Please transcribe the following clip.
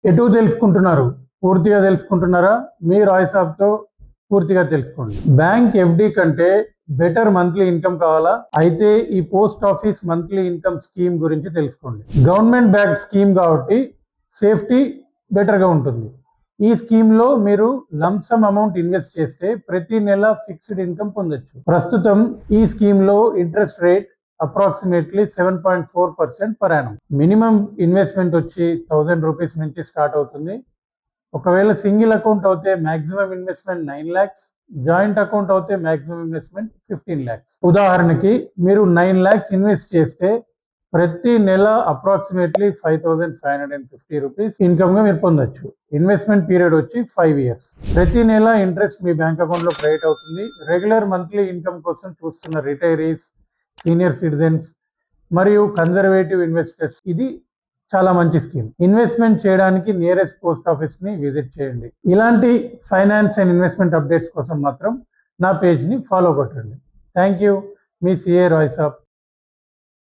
ఎటు తెలుసుకుంటున్నారు? పూర్తిగా తెలుసుకుంటున్నారా? మీ రాయ్సాబ్‌తో పూర్తిగా తెలుసుకోండి. బ్యాంక్ ఎఫ్‌డి కంటే బెటర్ మంత్లీ ఇన్కమ్ కావాలా? అయితే ఈ post office monthly income scheme గురించి తెలుసుకోండి. గవర్నమెంట్ బ్యాక్డ్ స్కీమ్ కాబట్టి సేఫ్టీ బెటర్‌గా ఉంటుంది. ఈ స్కీమ్‌లో మీరు లంప్ సమ్ అమౌంట్ ఇన్వెస్ట్ చేస్తే ప్రతి నెల ఫిక్స్డ్ ఇన్కమ్ పొందొచ్చు. ప్రస్తుతం ఈ స్కీమ్‌లో interest rate approximately 7.4% per annum. Minimum investment వచ్చి 1000 రూపీస్ నుంచి స్టార్ట్ అవుతుంది. ఒకవేళ సింగిల్ అకౌంట్ అయితే maximum investment 9 lakhs, joint account అయితే మాక్సిమం ఇన్వెస్ట్మెంట్ 15 lakhs. ఉదాహరణకి మీరు 9 lakhs ఇన్వెస్ట్ చేస్తే ప్రతి నెల అప్రాక్సిమేట్లీ 5550 రూపీస్ ఇన్కమ్ గా మీరు పొందొచ్చు. ఇన్వెస్ట్మెంట్ పీరియడ్ వచ్చి 5 years. ప్రతి నెల ఇంట్రెస్ట్ మీ బ్యాంక్ అకౌంట్ లో క్రెడిట్ అవుతుంది. రెగ్యులర్ మంత్లీ ఇన్కమ్ కోసం చూస్తున్న రిటైరీస్, సీనియర్ సిటిజన్స్ మరియు కన్జర్వేటివ్ ఇన్వెస్టర్స్ ఇది చాలా మంచి స్కీమ్. ఇన్వెస్ట్మెంట్ చేయడానికి నియరెస్ట్ పోస్ట్ ఆఫీస్ ని విజిట్ చేయండి. ఇలాంటి ఫైనాన్స్ అండ్ ఇన్వెస్ట్మెంట్ అప్డేట్స్ కోసం మాత్రం నా పేజ్ ని ఫాలో కొట్టండి. Thank you. మీ సిఏ రాయ్సాబ్.